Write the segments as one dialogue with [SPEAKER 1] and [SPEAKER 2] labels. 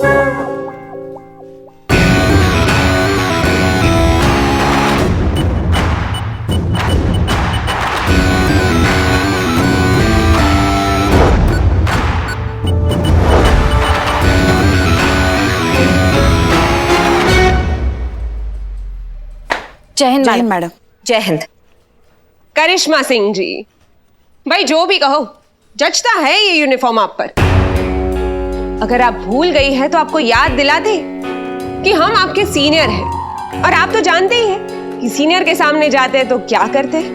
[SPEAKER 1] जय हिंद मैडम।
[SPEAKER 2] जय हिंद। करिश्मा सिंह जी, भाई जो भी कहो, जचता है ये यूनिफॉर्म आप पर। अगर आप भूल गई है तो आपको याद दिला दे कि हम आपके सीनियर हैं, और आप तो जानते ही हैं कि सीनियर के सामने जाते हैं तो क्या करते हैं।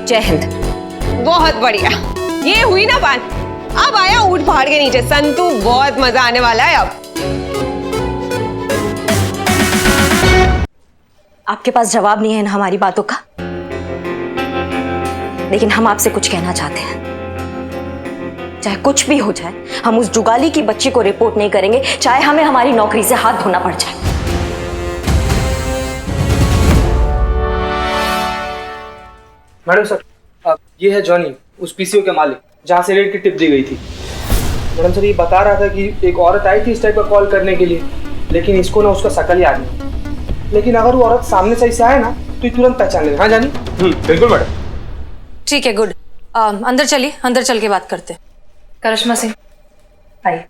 [SPEAKER 2] जय हिंद। बहुत बढ़िया, ये हुई ना बात। अब आया ऊंट पहाड़ के नीचे संतू, बहुत मजा आने वाला है अब।
[SPEAKER 1] आपके पास जवाब नहीं है ना हमारी बातों का, लेकिन हम आपसे कुछ कहना चाहते हैं। चाहे कुछ भी हो जाए, हम उस जुगाली की बच्ची को रिपोर्ट नहीं करेंगे, चाहे हमें हमारी नौकरी से हाथ धोना पड़ जाए।
[SPEAKER 3] मैडम सर, ये है जॉनी, उस पीसीओ के मालिक जहाँ से रेड की टिप दी गई थी। मैडम सर, ये बता रहा था कि एक औरत आई थी इस टाइप का कॉल करने के लिए, लेकिन इसको ना उसका शकल याद नहीं। लेकिन अगर वो औरत सामने सही से आए ना तो ये तुरंत पहचान लेगा। हाँ जानी?
[SPEAKER 4] बिल्कुल मैडम।
[SPEAKER 5] ठीक है, गुड। अंदर चलिए, अंदर चल के बात करते हैं। करिश्मा सिंह आइए।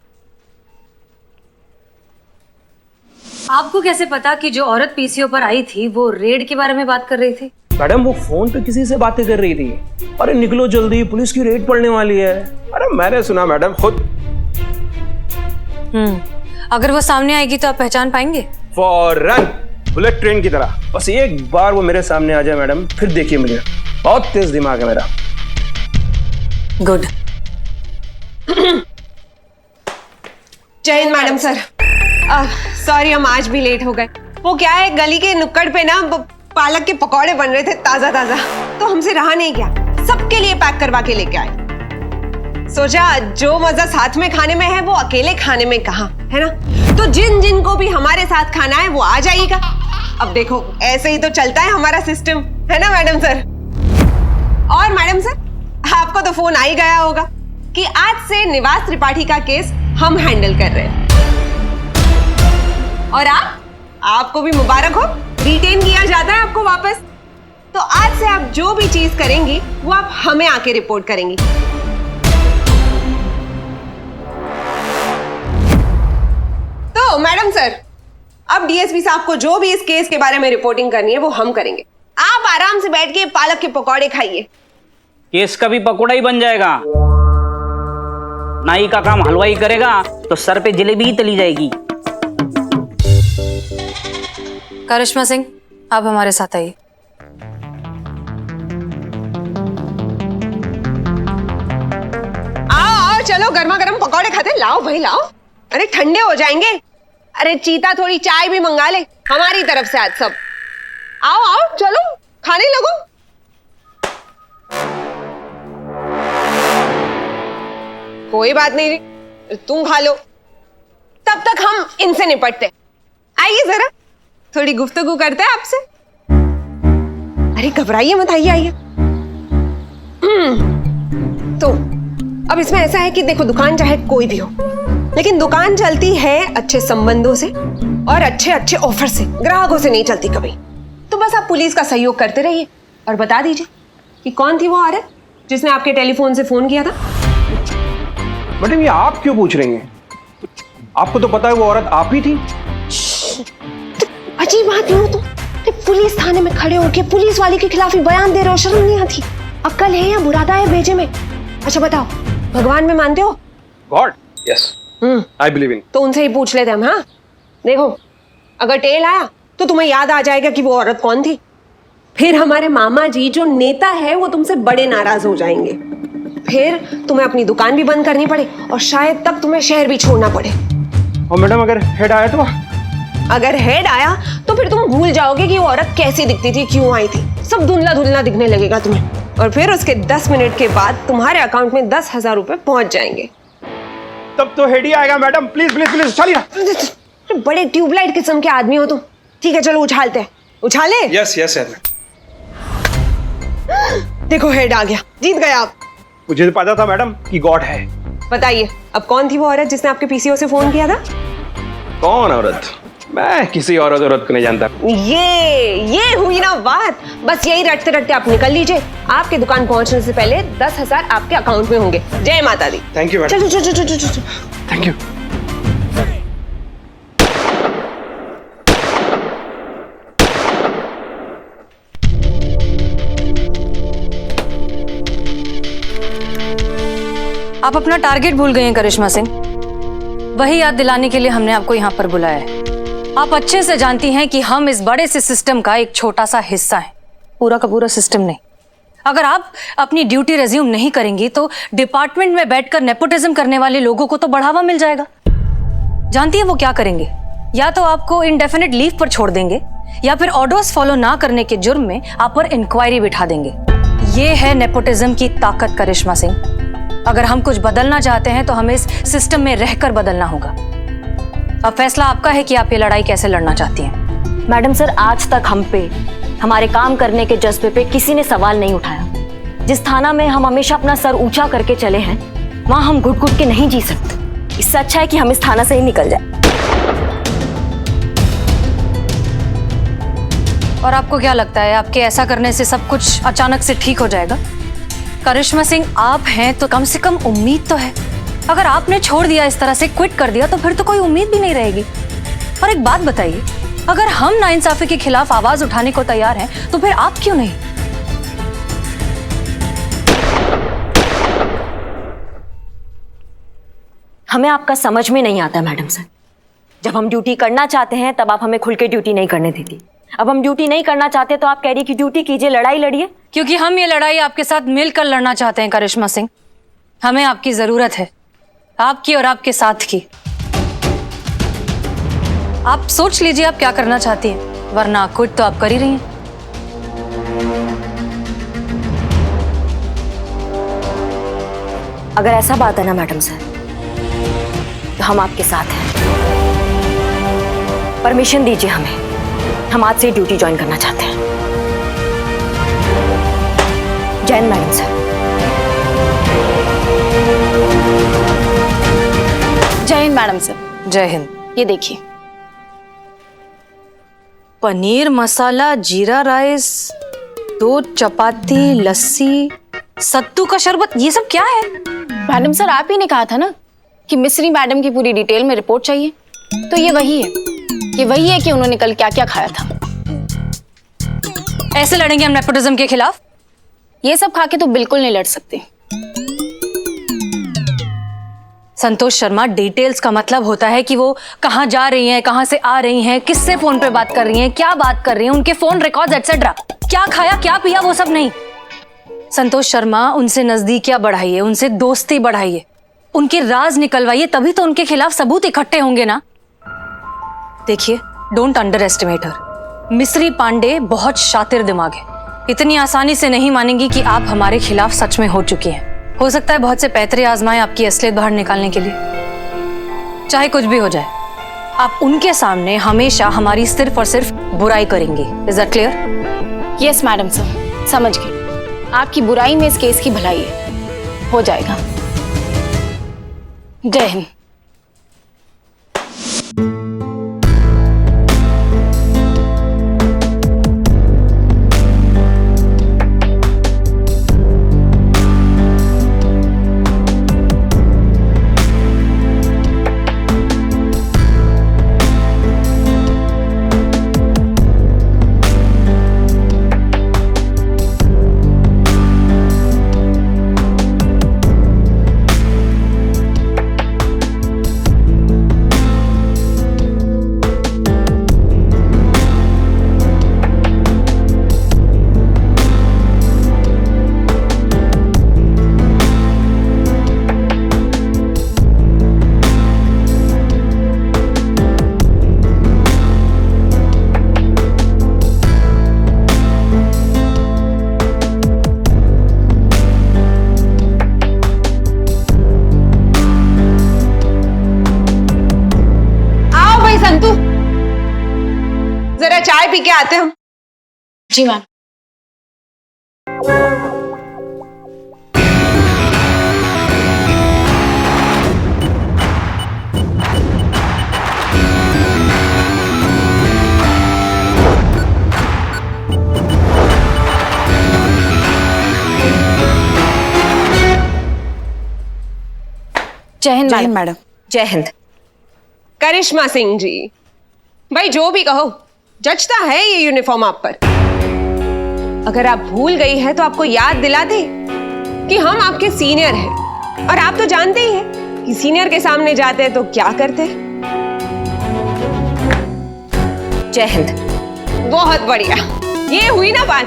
[SPEAKER 5] आपको कैसे पता कि जो औरत पीसीओ पर आई थी वो रेड के बारे में बात कर रही थी?
[SPEAKER 3] मैडम वो फोन पे किसी से बातें कर रही थी। अरे निकलो जल्दी, पुलिस की रेड पड़ने वाली है। अरे मैंने सुना मैडम खुद।
[SPEAKER 5] अगर वो सामने आएगी तो आप पहचान पाएंगे?
[SPEAKER 3] फौरन, बुलेट ट्रेन की तरह। बस एक बार वो मेरे सामने आ जाए मैडम, फिर देखिए मुझे। बहुत तेज दिमाग है मेरा।
[SPEAKER 5] गुड।
[SPEAKER 2] जय हिंद मैडम सर। सॉरी हम आज भी लेट हो गए। वो क्या है, गली के नुक्कड़ पे ना पालक के पकौड़े बन रहे थे ताजा ताजा, तो हमसे रहा नहीं गया, सबके लिए पैक करवा के लेके आए। सोचा जो मजा साथ में खाने में है वो अकेले खाने में कहाँ है ना, तो जिन जिन को भी हमारे साथ खाना है वो आ जाइएगा। अब देखो ऐसे ही तो चलता है हमारा सिस्टम, है ना मैडम सर? और मैडम सर, आपको तो फोन आ ही गया होगा कि आज से निवास त्रिपाठी का केस हम हैंडल कर रहे हैं। और आपको भी मुबारक हो, रिटेन किया जाता है आपको वापस। तो आज से आप जो भी चीज करेंगी वो आप हमें आके रिपोर्ट करेंगी। तो मैडम सर, अब डीएसपी साहब को जो भी इस केस के बारे में रिपोर्टिंग करनी है वो हम करेंगे। आप आराम से बैठ के पालक के पकौड़े खाइए।
[SPEAKER 6] केस का भी पकौड़ा ही बन जाएगा। नाई का काम हलवाई करेगा तो सर पे जलेबी ही तली जाएगी।
[SPEAKER 5] करिश्मा सिंह, आप हमारे साथ आइए।
[SPEAKER 2] आओ चलो, गर्मा गर्म पकौड़े खाते। लाओ भाई लाओ, अरे ठंडे हो जाएंगे। अरे चीता थोड़ी चाय भी मंगा ले हमारी तरफ से आज सब। आओ आओ चलो खाने लगो। कोई बात नहीं, तुम खा लो, तब तक हम इनसे निपटते। आइए जरा, थोड़ी गुफ्तगू करते हैं आपसे। अरे घबराइए मत, आइए आइए। तो अब इसमें ऐसा है कि देखो, दुकान चाहे कोई भी हो, लेकिन दुकान चलती है अच्छे संबंधों से और अच्छे अच्छे ऑफर से, ग्राहकों से नहीं चलती कभी। तो बस आप पुलिस का सहयोग करते रहिए और बता दीजिए कि कौन थी वो औरत जिसने आपके टेलीफोन से फोन किया था।
[SPEAKER 3] मैडम ये आप क्यों पूछ रही हैं? आपको तो पता है वो औरत आप ही थी।
[SPEAKER 2] अजीब बात नहीं हो तो पुलिस थाने में खड़े होके पुलिस वाले के खिलाफ ही बयान दे रहे हो, शर्म नहीं आती? अक्ल है या बुरादा है भेजे में? अच्छा बताओ, भगवान में मानते हो?
[SPEAKER 3] God, yes, I believe in.
[SPEAKER 2] तो उनसे ही पूछ लेते हम। हाँ देखो, अगर टेल आया तो तुम्हें याद आ जाएगा कि वो औरत कौन थी। फिर हमारे मामा जी जो नेता है वो तुमसे बड़े नाराज हो जाएंगे। फिर तुम्हें अपनी दुकान भी बंद करनी पड़े और शायद तब तुम्हें शहर भी छोड़ना पड़े।
[SPEAKER 3] और मैडम अगर हेड आया तो?
[SPEAKER 2] अगर हेड आया तो फिर तुम भूल जाओगे कि वो औरत कैसी दिखती थी, क्यों आई थी। सब धुंधला धुंधला दिखने लगेगा तुम्हें, और फिर उसके 10 मिनट के बाद तुम्हारे अकाउंट में 10,000 रुपए पहुंच जाएंगे।
[SPEAKER 3] तब तो हेड ही आएगा मैडम। प्लीज प्लीज प्लीज उछालिए।
[SPEAKER 2] बड़े ट्यूबलाइट किस्म के आदमी हो तुम। ठीक है चलो उछालते हैं। उछाले?
[SPEAKER 3] Yes yes sir.
[SPEAKER 2] देखो हेड आ गया, जीत गए आप।
[SPEAKER 3] मुझे पता था मैडम कि गॉड है,
[SPEAKER 2] बताइए, अब कौन थी वो औरत जिसने आपके पीसीओ से फोन किया था?
[SPEAKER 4] कौन औरत? मैं किसी औरत को नहीं जानता।
[SPEAKER 2] ये हुई ना बात। बस यही रटते रटते आप निकल लीजिए। आपके दुकान पहुंचने से पहले 10,000 आपके अकाउंट में होंगे। जय माता दी।
[SPEAKER 3] Thank you madam.
[SPEAKER 2] चलो चलो चलो चलो चलो।
[SPEAKER 3] Thank you.
[SPEAKER 5] आप अपना टारगेट भूल गए हैं करिश्मा सिंह। वही याद दिलाने के लिए हमने आपको यहाँ पर बुलाया है। आप अच्छे से जानती हैं कि हम इस बड़े से सिस्टम का एक छोटा सा हिस्सा हैं, पूरा का पूरा सिस्टम नहीं। अगर आप अपनी ड्यूटी रेज्यूम नहीं करेंगी तो डिपार्टमेंट में बैठकर नेपोटिज्म करने वाले लोगों को तो बढ़ावा मिल जाएगा। जानती है वो क्या करेंगे? या तो आपको इंडेफिनिट लीव पर छोड़ देंगे या फिर ऑर्डर्स फॉलो ना करने के जुर्म में आप पर इंक्वायरी बिठा देंगे। ये है नेपोटिज्म की ताकत करिश्मा सिंह। अगर हम कुछ बदलना चाहते हैं तो हमें इस सिस्टम में रहकर बदलना होगा। अब फैसला आपका है कि आप ये लड़ाई कैसे लड़ना चाहती हैं।
[SPEAKER 1] मैडम सर, आज तक हम पे, हमारे काम करने के जज्बे पे किसी ने सवाल नहीं उठाया। जिस थाना में हम हमेशा अपना सर ऊंचा करके चले हैं, वहां हम घुट घुट के नहीं जी सकते। इससे अच्छा है कि हम इस थाना से ही निकल जाए।
[SPEAKER 5] और आपको क्या लगता है आपके ऐसा करने से सब कुछ अचानक से ठीक हो जाएगा? करिश्मा सिंह, आप हैं तो कम से कम उम्मीद तो है। अगर आपने छोड़ दिया, इस तरह से क्विट कर दिया, तो फिर तो कोई उम्मीद भी नहीं रहेगी। और एक बात बताइए, अगर हम नाइंसाफी के खिलाफ आवाज उठाने को तैयार हैं तो फिर आप क्यों नहीं?
[SPEAKER 1] हमें आपका समझ में नहीं आता मैडम सर। जब हम ड्यूटी करना चाहते हैं तब आप हमें खुल के ड्यूटी नहीं करने देती। अब हम ड्यूटी नहीं करना चाहते तो आप कह रही कि ड्यूटी कीजिए, लड़ाई लड़िए।
[SPEAKER 5] क्योंकि हम ये लड़ाई आपके साथ मिलकर लड़ना चाहते हैं करिश्मा सिंह। हमें आपकी जरूरत है, आपकी और आपके साथ की। आप सोच लीजिए आप क्या करना चाहती हैं, वरना क्विट तो आप कर ही रही हैं।
[SPEAKER 1] अगर ऐसा बात है ना मैडम सर, तो हम आपके साथ हैं। परमिशन दीजिए हमें, हम आज से ड्यूटी ज्वाइन करना चाहते हैं। जय हिंद मैडम सर।
[SPEAKER 7] जय हिंद मैडम सर।
[SPEAKER 5] जय हिंद।
[SPEAKER 7] ये देखिए,
[SPEAKER 5] पनीर मसाला, जीरा राइस, 2 चपाती, लस्सी, सत्तू का शरबत, ये सब क्या है?
[SPEAKER 7] मैडम सर आप ही ने कहा था ना कि मिस्री मैडम की पूरी डिटेल में रिपोर्ट चाहिए, तो ये वही है। ये वही है कि उन्होंने कल क्या क्या खाया था।
[SPEAKER 5] ऐसे लड़ेंगे हम नेपोटिज्म के खिलाफ?
[SPEAKER 7] ये सब खा के तो बिल्कुल नहीं लड़ सकते।
[SPEAKER 5] संतोष शर्मा, डिटेल्स का मतलब होता है कि वो कहाँ जा रही हैं, कहाँ से आ रही हैं, किससे फोन पे बात कर रही हैं, क्या बात कर रही हैं, उनके फोन रिकॉर्ड्स एटसेट्रा, क्या खाया क्या पिया, वो सब नहीं। संतोष शर्मा, उनसे नजदीकियां बढ़ाइए, उनसे दोस्ती बढ़ाइए, उनके राज निकलवाइए, तभी तो उनके खिलाफ सबूत इकट्ठे होंगे ना। देखिए, डोंट अंडर एस्टिमेट हर। मिस्री पांडे बहुत शातिर दिमाग है, इतनी आसानी से नहीं मानेंगी कि आप हमारे खिलाफ सच में हो चुकी हैं। हो सकता है बहुत से पैतरे आजमाएं आपकी असलियत बाहर निकालने के लिए। चाहे कुछ भी हो जाए, आप उनके सामने हमेशा हमारी सिर्फ और सिर्फ बुराई करेंगी। Is that clear?
[SPEAKER 7] Yes madam sir, समझ गई। आपकी बुराई में इस केस की भलाई है, हो जाएगा। जय हिंद।
[SPEAKER 2] जरा चाय पी के आते हम।
[SPEAKER 7] जी मैम। जय हिंद
[SPEAKER 8] जय हिंद
[SPEAKER 7] मैडम।
[SPEAKER 8] मैडम।
[SPEAKER 2] जय हिंद। करिश्मा सिंह जी, भाई जो भी कहो, जचता है ये यूनिफॉर्म आप पर। अगर आप भूल गई है तो आपको याद दिला दे कि हम आपके सीनियर हैं, और आप तो जानते ही हैं कि सीनियर के सामने जाते हैं तो क्या करते हैं। जय हिंद। बहुत बढ़िया, ये हुई ना बात।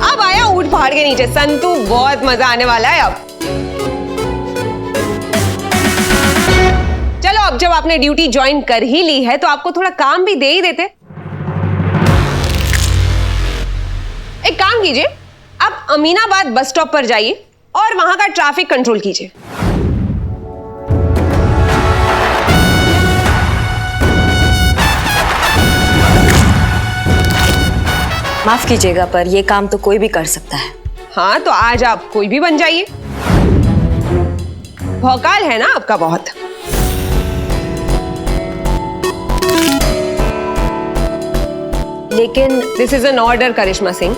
[SPEAKER 2] अब आया ऊंट पहाड़ के नीचे संतू, बहुत मजा आने वाला है अब। चलो, अब जब आपने ड्यूटी ज्वाइन कर ही ली है तो आपको थोड़ा काम भी दे ही देते। एक काम कीजिए, आप अमीनाबाद बस स्टॉप पर जाइए और वहां का ट्रैफिक कंट्रोल कीजिए।
[SPEAKER 1] माफ कीजिएगा, पर ये काम तो कोई भी कर सकता है।
[SPEAKER 2] हाँ, तो आज आप कोई भी बन जाइए। भौकाल है ना आपका बहुत।
[SPEAKER 1] लेकिन
[SPEAKER 2] दिस इज एन ऑर्डर करिश्मा सिंह।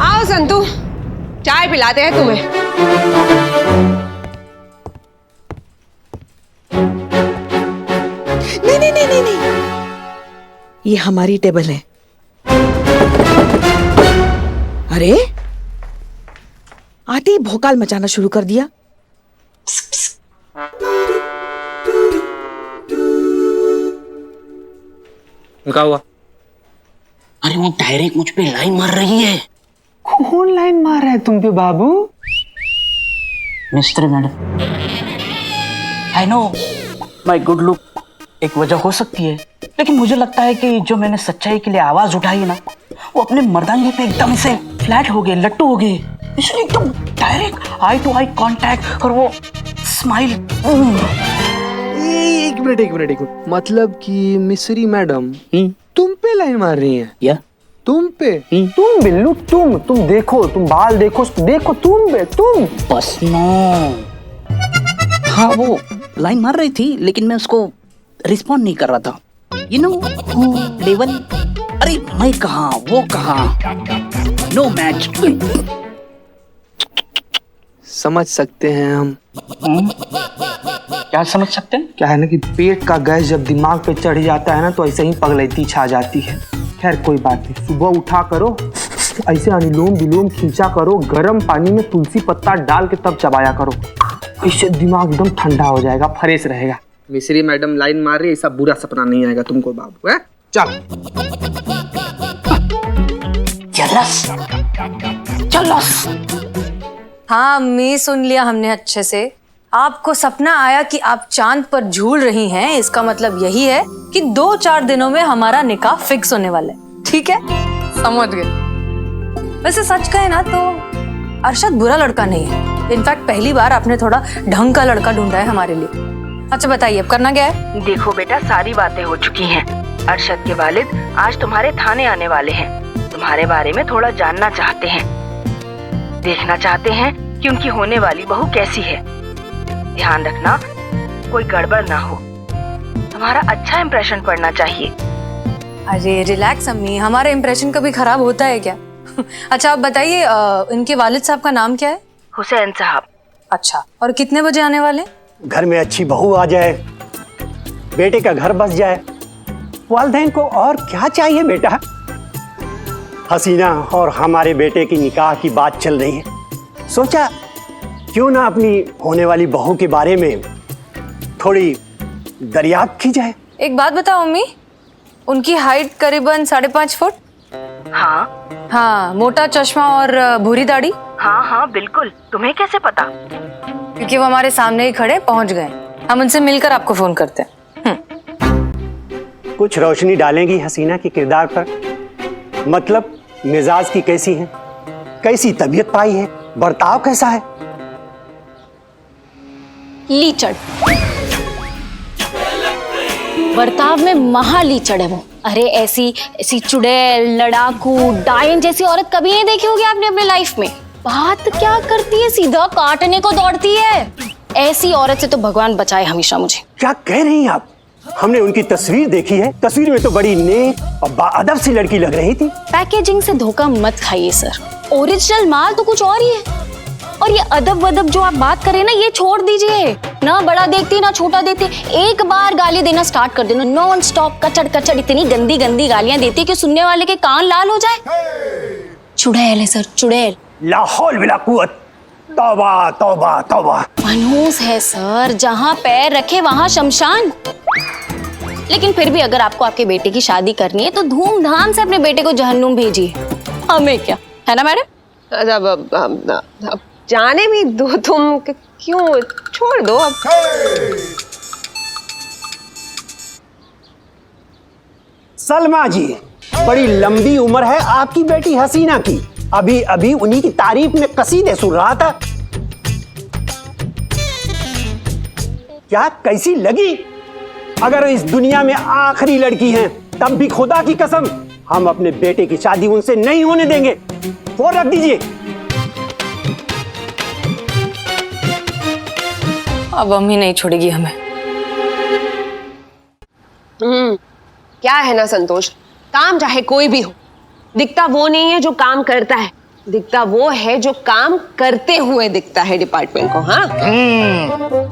[SPEAKER 2] आओ संतू, चाय पिलाते हैं तुम्हें।
[SPEAKER 8] नहीं नहीं नहीं नहीं नहीं, ये हमारी टेबल है। अरे आते ही भोकाल मचाना शुरू कर दिया।
[SPEAKER 3] क्या हुआ?
[SPEAKER 6] अरे वो डायरेक्ट मुझ पे लाइन मार रही है।
[SPEAKER 3] कौन लाइन मार रहा है तुम पे बाबू?
[SPEAKER 6] Mister madam, I know my good look एक वजह हो सकती है, लेकिन मुझे लगता है कि जो मैंने सच्चाई के लिए आवाज उठाई है ना, वो अपने मर्दानगी पे एकदम से फ्लैट हो गए, लट्टू हो गए। इसलिए एकदम direct eye to eye contact और वो स्माइल।
[SPEAKER 3] एक मिनट। मतलब कि मिस्री मैडम तुम पे लाइन मार रही हैं?
[SPEAKER 6] या
[SPEAKER 3] तुम पे? तुम बिल्लू, तुम देखो, तुम बाल देखो, तुम पे, तुम
[SPEAKER 6] बस नो। हाँ, वो लाइन मार रही थी, लेकिन मैं उसको रिस्पॉन्ड नहीं कर रहा था। You know level. अरे मैं कहाँ, वो कहाँ, नो मैच।
[SPEAKER 3] समझ सकते हैं हम।
[SPEAKER 6] क्या समझ सकते हैं?
[SPEAKER 3] क्या है ना कि पेट का गैस जब दिमाग पे चढ़ जाता है ना, तो ऐसे ही पगलैती छा जाती है। खैर कोई बात नहीं, सुबह उठा करो, ऐसे अनुलोम विलोम खींचा करो, गर्म पानी में तुलसी पत्ता डाल के तब चबाया करो, इससे दिमाग एकदम ठंडा हो जाएगा, फ्रेश रहेगा। मिस्री मैडम लाइन मार रही है, ऐसा बुरा सपना नहीं आएगा तुमको बाबू। है चल
[SPEAKER 5] हाँ अम्मी, सुन लिया हमने अच्छे से। आपको सपना आया कि आप चांद पर झूल रही हैं, इसका मतलब यही है कि 2-4 दिनों में हमारा निकाह फिक्स होने वाला है। ठीक है, समझ गए। वैसे सच कहे ना तो अरशद बुरा लड़का नहीं है। इनफैक्ट पहली बार आपने थोड़ा ढंग का लड़का ढूंढा है हमारे लिए। अच्छा बताइए, अब करना क्या है?
[SPEAKER 9] देखो बेटा, सारी बातें हो चुकी हैं। अरशद के वालिद आज तुम्हारे थाने आने वाले हैं। तुम्हारे बारे में थोड़ा जानना चाहते हैं, देखना चाहते हैं कि उनकी होने वाली बहू कैसी है। ध्यान रखना कोई गड़बड़ ना हो, तुम्हारा अच्छा इंप्रेशन पड़ना चाहिए।
[SPEAKER 5] अरे रिलैक्स अम्मी, हमारा इंप्रेशन कभी खराब होता है क्या? अच्छा आप बताइए, इनके वालिद साहब का नाम क्या है?
[SPEAKER 9] हुसैन साहब।
[SPEAKER 5] अच्छा, और कितने बजे आने वाले?
[SPEAKER 10] घर में अच्छी बहू आ जाए, बेटे का घर बस जाए, वालिदैन को और क्या चाहिए बेटा। हसीना और हमारे बेटे की निकाह की बात चल रही है, सोचा क्यों ना अपनी होने वाली बहू के बारे में थोड़ी दरियाफ्त की जाए।
[SPEAKER 5] एक बात बताओ अम्मी, उनकी हाइट करीबन 5.5 फुट? हाँ, मोटा चश्मा और भूरी दाढ़ी?
[SPEAKER 9] हाँ बिल्कुल। तुम्हें कैसे पता?
[SPEAKER 5] क्योंकि वो हमारे सामने ही खड़े पहुंच गए। हम उनसे मिलकर आपको फोन करते हैं।
[SPEAKER 10] कुछ रोशनी डालेंगी हसीना के किरदार पर? मतलब मिजाज की कैसी है, कैसी तबीयत पाई है, बर्ताव कैसा है?
[SPEAKER 7] लीचड़, बर्ताव में महा लीचड़ है वो। अरे ऐसी चुड़ैल, लड़ाकू, डायन जैसी औरत कभी नहीं देखी होगी आपने अपने लाइफ में। बात क्या करती है, सीधा काटने को दौड़ती है। ऐसी औरत से तो भगवान बचाए हमेशा मुझे।
[SPEAKER 10] क्या कह रही हैं आप? हमने उनकी तस्वीर देखी है, तस्वीर में तो बड़ी नेक और बाअदब सी लड़की लग रही थी।
[SPEAKER 7] पैकेजिंग से धोखा मत खाइए सर, ओरिजिनल माल तो कुछ और ही है। और ये अदब वदब जो आप बात करें ना, ये छोड़ दीजिए ना। बड़ा देखती ना छोटा देखती, एक बार गाली देना स्टार्ट कर देना, नॉन स्टॉप कचड़ कचड़ इतनी गंदी गंदी गालियां देती है कि सुनने वाले के कान लाल हो जाए। चुड़ैल है सर, चुड़ैल।
[SPEAKER 10] ला हौल वला कुव्वत, तौबा तौबा तौबा।
[SPEAKER 7] मनहूस है सर, जहाँ पैर रखे वहाँ शमशान। लेकिन फिर भी अगर आपको आपके बेटे की शादी करनी है तो धूमधाम से अपने बेटे को जहन्नुम भेजिए, हमें क्या है ना मैडम।
[SPEAKER 2] अब जाने भी दो, तुम क्यों, छोड़ दो अब।
[SPEAKER 10] सलमा जी, बड़ी लंबी उम्र है आपकी बेटी हसीना की। अभी अभी उन्हीं की तारीफ में कसीदे सुन रहा था। क्या कैसी लगी? अगर इस दुनिया में आखिरी लड़की हैं, तब भी खुदा की कसम हम अपने बेटे की शादी उनसे नहीं होने देंगे। फोन रख दीजिए।
[SPEAKER 5] अब अम्मी नहीं छोड़ेगी हमें।
[SPEAKER 2] क्या है ना संतोष, काम चाहे कोई भी हो, दिखता वो नहीं है जो काम करता है, दिखता वो है जो काम करते हुए दिखता है डिपार्टमेंट को। हाँ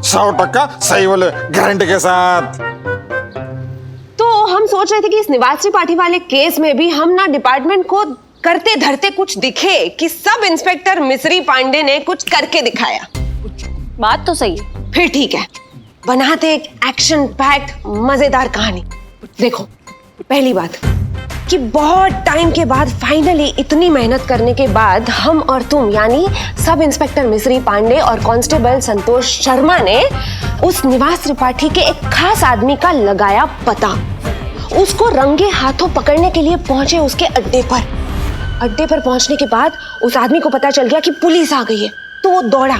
[SPEAKER 11] 100% सही बोले, गारंटी के साथ।
[SPEAKER 2] तो हम सोच रहे थे कि इस निवास त्रिपाठी वाले केस में भी हम ना डिपार्टमेंट को करते धरते कुछ दिखे कि सब इंस्पेक्टर मिस्री पांडे ने कुछ करके दिखाया।
[SPEAKER 7] बात तो सही है।
[SPEAKER 2] फिर ठीक है, बनाते एक एक्शन पैक्ड मजेदार कहानी। देखो, पहली बात कि बहुत टाइम के बाद फाइनली इतनी मेहनत करने के बाद हम और तुम यानी सब इंस्पेक्टर मिस्री पांडे और कांस्टेबल संतोष शर्मा ने उस निवास त्रिपाठी के एक खास आदमी का लगाया पता। उसको रंगे हाथों पकड़ने के लिए पहुंचे उसके अड्डे पर। अड्डे पर पहुंचने के बाद उस आदमी को पता चल गया कि पुलिस आ गई है, तो वो दौड़ा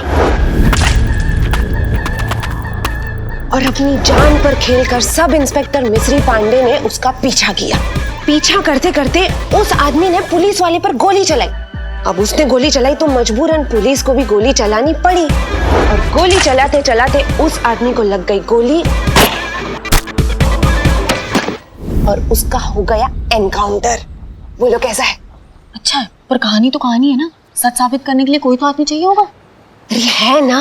[SPEAKER 2] और अपनी जान पर खेलकर सब इंस्पेक्टर मिस्री पांडे ने उसका पीछा किया। पीछा करते करते उस आदमी ने पुलिस वाले पर गोली चलाई। अब उसने गोली चलाई तो मजबूरन पुलिस को भी गोली चलानी पड़ी, और गोली चलाते चलाते उस आदमी को लग गई गोली और उसका हो गया एनकाउंटर। बोलो कैसा है?
[SPEAKER 7] अच्छा है, पर कहानी तो कहानी है ना, सच साबित करने के लिए कोई तो आदमी चाहिए होगा।
[SPEAKER 2] अरे है ना,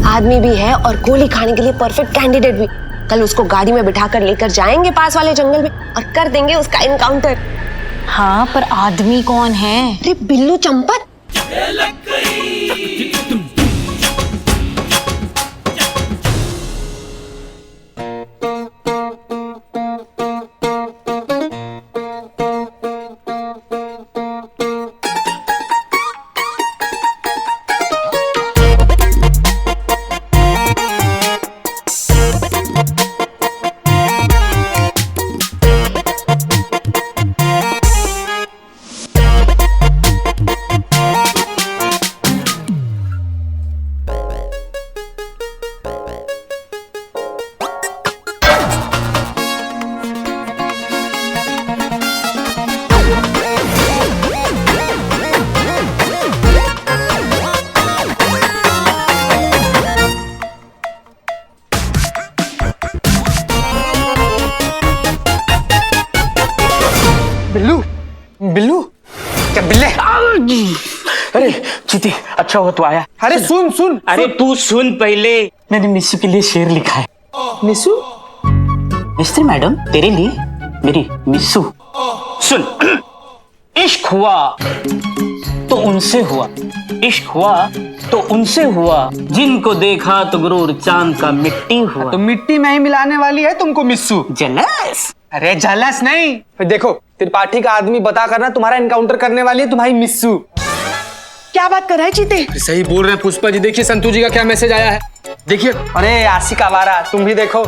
[SPEAKER 2] आदमी भी है और गोली खाने के लिए परफेक्ट कैंडिडेट भी। कल उसको गाड़ी में बिठाकर लेकर जाएंगे पास वाले जंगल में और कर देंगे उसका एनकाउंटर।
[SPEAKER 7] हाँ, पर आदमी कौन है?
[SPEAKER 2] अरे बिल्लू चंपत।
[SPEAKER 3] बिल्लू, बिल्लू, क्या बिल्ले?
[SPEAKER 6] अरे चीती, अच्छा हो तो आया।
[SPEAKER 3] अरे सुन सुन,
[SPEAKER 6] अरे तू सुन पहले, मैंने मिस्सू के लिए शेर लिखा है।
[SPEAKER 3] मिस्सू?
[SPEAKER 6] मिस्त्री मैडम, तेरे लिए मेरी मिस्सू। सुन, इश्क हुआ तो उनसे हुआ, इश्क हुआ तो उनसे हुआ, जिनको देखा तो गुरूर चांद का मिट्टी हुआ।
[SPEAKER 3] तो मिट्टी में ही मिलाने वाली है तुमको मिस्सू।
[SPEAKER 6] जलस?
[SPEAKER 3] अरे जलस नहीं, फिर देखो त्रिपाठी का आदमी बता करना तुम्हारा एनकाउंटर करने वाली है तुम्हारी मिस्सू।
[SPEAKER 8] क्या बात कर रहा है चीते?
[SPEAKER 3] सही बोल रहे हैं पुष्पा जी। देखिए संतू जी का क्या मैसेज आया है, देखिए। अरे आशिक आवारा, तुम भी देखो।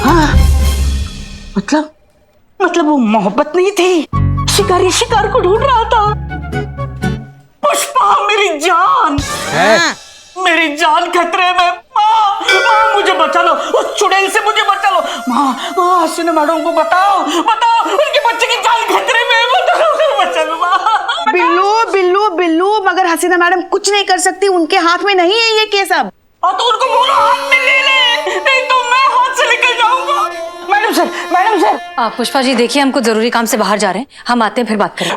[SPEAKER 6] हाँ, मतलब वो मोहब्बत नहीं थी, शिकारी शिकार को ढूंढ रहा था। पुष्पा मेरी जान
[SPEAKER 3] है?
[SPEAKER 6] मेरी जान खतरे में। माँ मुझे बचा लो, उस चुड़ैल से मुझे बचा लो। माँ हसीना मैडम को बताओ, उनके बच्चे की जान खतरे में, बचा लो माँ।
[SPEAKER 8] बिल्लू बिल्लू, मगर हसीना मैडम कुछ नहीं कर सकती, उनके हाथ में नहीं है ये केस अब।
[SPEAKER 6] तो उनको बोलो हाथ में ले ले, नहीं तो मैं हाथ से लेकर मैडम सर।
[SPEAKER 5] पुष्पा जी देखिए, हमको जरूरी काम से बाहर जा रहे हैं, हम आते हैं फिर बात करें।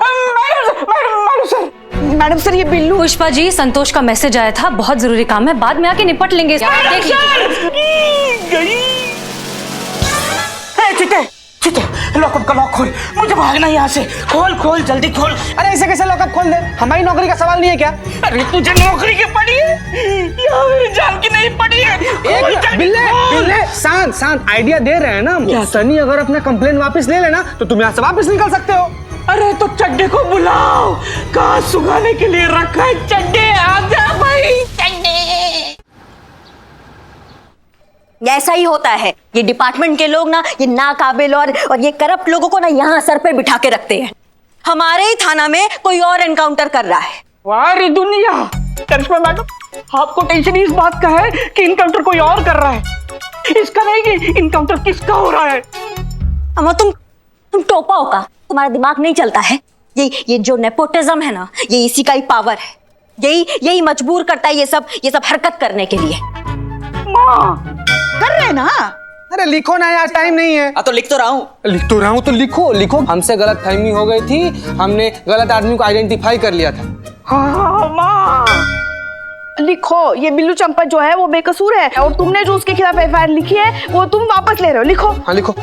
[SPEAKER 8] मैडम सर ये बिल्लू।
[SPEAKER 5] पुष्पा जी, संतोष का मैसेज आया था, बहुत जरूरी काम है, बाद में आके निपट लेंगे। देख लीजिए।
[SPEAKER 6] चिते, लॉकअप का लॉक खोल, मुझे भागना है यहाँ से। खोल खोल जल्दी खोल।
[SPEAKER 3] अरे ऐसे कैसे लॉकअप खोल दे? हमारी नौकरी का सवाल नहीं है क्या?
[SPEAKER 6] अरे तुझे नौकरी की पड़ी है, यहाँ मेरी जान की नहीं पड़ी है।
[SPEAKER 3] एक बिल्ले शांत शांत, आइडिया दे रहे हैं ना हम। सनी अगर अपना कंप्लेन वापस ले लेना तो तुम यहाँ से वापस निकल सकते हो।
[SPEAKER 6] अरे तो चड्डे को बुलाओ, कहाँ सुखाने के लिए रखा है। चड्डे आजा भाई, चड्डे।
[SPEAKER 1] ऐसा ही होता है, ये डिपार्टमेंट के लोग ना, ये नाकाबिल और ये करप्ट लोगों को ना यहाँ सर पे बिठा के रखते हैं। हमारे ही थाना में कोई और एनकाउंटर कर रहा है।
[SPEAKER 6] वाह दुनिया। करिश्मा मैडम, आपको टेंशन इस बात का है कि इनकाउंटर कोई और कर रहा है, इसका नहीं कि इनकाउंटर किसका हो रहा है।
[SPEAKER 1] अम्मा तुम टोपा हो का? तुम्हारा दिमाग नहीं चलता है? ये जो नेपोटिज्म है ना, ये इसी का ही पावर है। यही मजबूर करता है ये सब हरकत करने के लिए।
[SPEAKER 6] माँ
[SPEAKER 8] कर रहे हैं ना।
[SPEAKER 3] अरे लिखो ना यार, टाइम नहीं है।
[SPEAKER 6] तो लिख तो रहा हूँ
[SPEAKER 3] तो लिखो। हमसे गलतफहमी हो गई थी, हमने गलत आदमी को आइडेंटिफाई कर लिया था।
[SPEAKER 6] हाँ माँ
[SPEAKER 8] लिखो, ये बिल्लू चंपा जो है वो बेकसूर है और तुमने जो उसके खिलाफ एफआईआर लिखी है वो तुम वापस ले रहे हो। लिखो।
[SPEAKER 3] हाँ लिखो।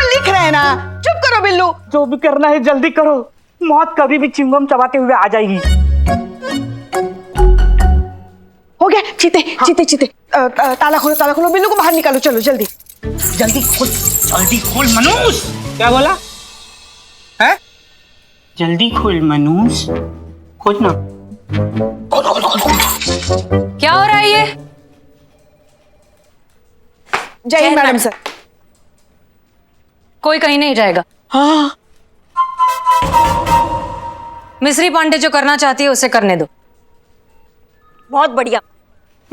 [SPEAKER 8] लिख रहे हैं ना, चुप करो बिल्लू।
[SPEAKER 6] जो भी करना है जल्दी करो, मौत कभी भी चिंगम चबाते हुए आ जाएगी।
[SPEAKER 8] हो गया। चीते ताला खोलो बिल्लू को बाहर निकालो। चलो जल्दी
[SPEAKER 6] खोल मनोज।
[SPEAKER 3] क्या बोला है?
[SPEAKER 6] जल्दी खोल मनोज, खोल ना।
[SPEAKER 5] क्या हो रहा है ये?
[SPEAKER 8] जय हिंद मैडम सर।
[SPEAKER 5] कोई कहीं नहीं जाएगा।
[SPEAKER 8] हाँ।
[SPEAKER 5] मिस्री पांडे जो करना चाहती है उसे करने दो।
[SPEAKER 1] बहुत बढ़िया।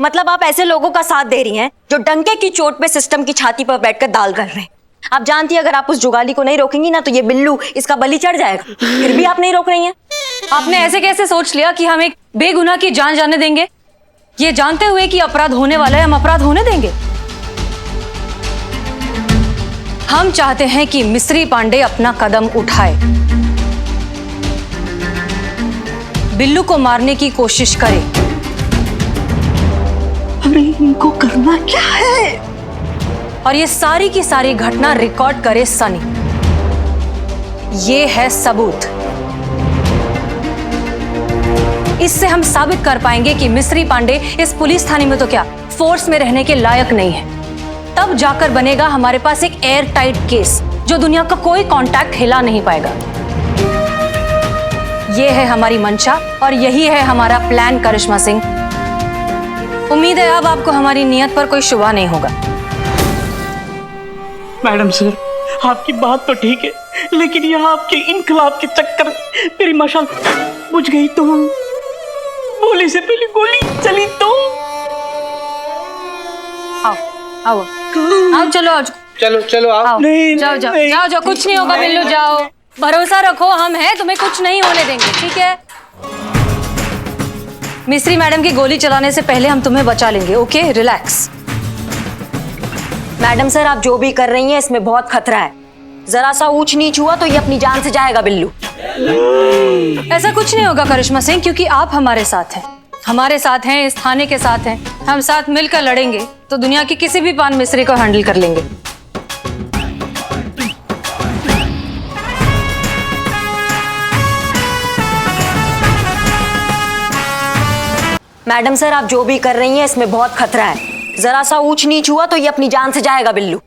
[SPEAKER 1] मतलब आप ऐसे लोगों का साथ दे रही हैं जो डंके की चोट पे सिस्टम की छाती पर बैठकर दाल कर रहे हैं। आप जानती है अगर आप उस जुगाली को नहीं रोकेंगी ना तो ये बिल्लू इसका बलि चढ़ जाएगा। फिर भी आप नहीं रोक रही हैं।
[SPEAKER 5] आपने ऐसे कैसे सोच लिया कि हम एक बेगुनाह की जान जाने देंगे? ये जानते हुए कि अपराध होने वाला है, हम अपराध होने देंगे? हम चाहते हैं कि मिस्री पांडे अपना कदम उठाए, बिल्लू को मारने की कोशिश करे।
[SPEAKER 8] अरे इनको करना क्या है?
[SPEAKER 5] और ये सारी की सारी घटना रिकॉर्ड करे सनी। ये है सबूत। इससे हम साबित कर पाएंगे कि मिस्री पांडे इस पुलिस थाने में तो क्या फोर्स में रहने के लायक नहीं है। तब जाकर बनेगा हमारे पास एक एयर टाइट केस जो दुनिया का कोई कांटेक्ट हिला नहीं पाएगा। ये है हमारी मंशा और यही है हमारा प्लान करिश्मा सिंह। उम्मीद है अब आपको हमारी नियत पर कोई शुबा नहीं होगा।
[SPEAKER 6] मैडम सर, आपकी बात तो ठीक है, लेकिन यहाँ आपके इनकलाब के चक्कर मेरी मशाल बुझ गई तो गोली से पहले गोली चली तो।
[SPEAKER 5] आओ
[SPEAKER 3] चलो आओ।
[SPEAKER 6] नहीं,
[SPEAKER 5] जाओ, कुछ नहीं होगा बिल्लू, जाओ, भरोसा रखो, हम हैं, तुम्हें कुछ नहीं होने देंगे, ठीक है? मिस्री मैडम की गोली चलाने से पहले हम तुम्हें बचा लेंगे, ओके? रिलैक्स।
[SPEAKER 1] मैडम सर, आप जो भी कर रही हैं इसमें बहुत खतरा है। जरा सा ऊंच नीच हुआ तो ये अपनी जान से जाएगा बिल्लू।
[SPEAKER 5] ऐसा कुछ नहीं होगा करिश्मा सिंह, क्योंकि आप हमारे साथ हैं, हमारे साथ हैं, इस थाने के साथ हैं। हम साथ मिलकर लड़ेंगे तो दुनिया की किसी भी पान मिस्री को हैंडल कर लेंगे।
[SPEAKER 1] मैडम सर, आप जो भी कर रही हैं इसमें बहुत खतरा है। जरा सा ऊंच नीच हुआ तो ये अपनी जान से जाएगा बिल्लू।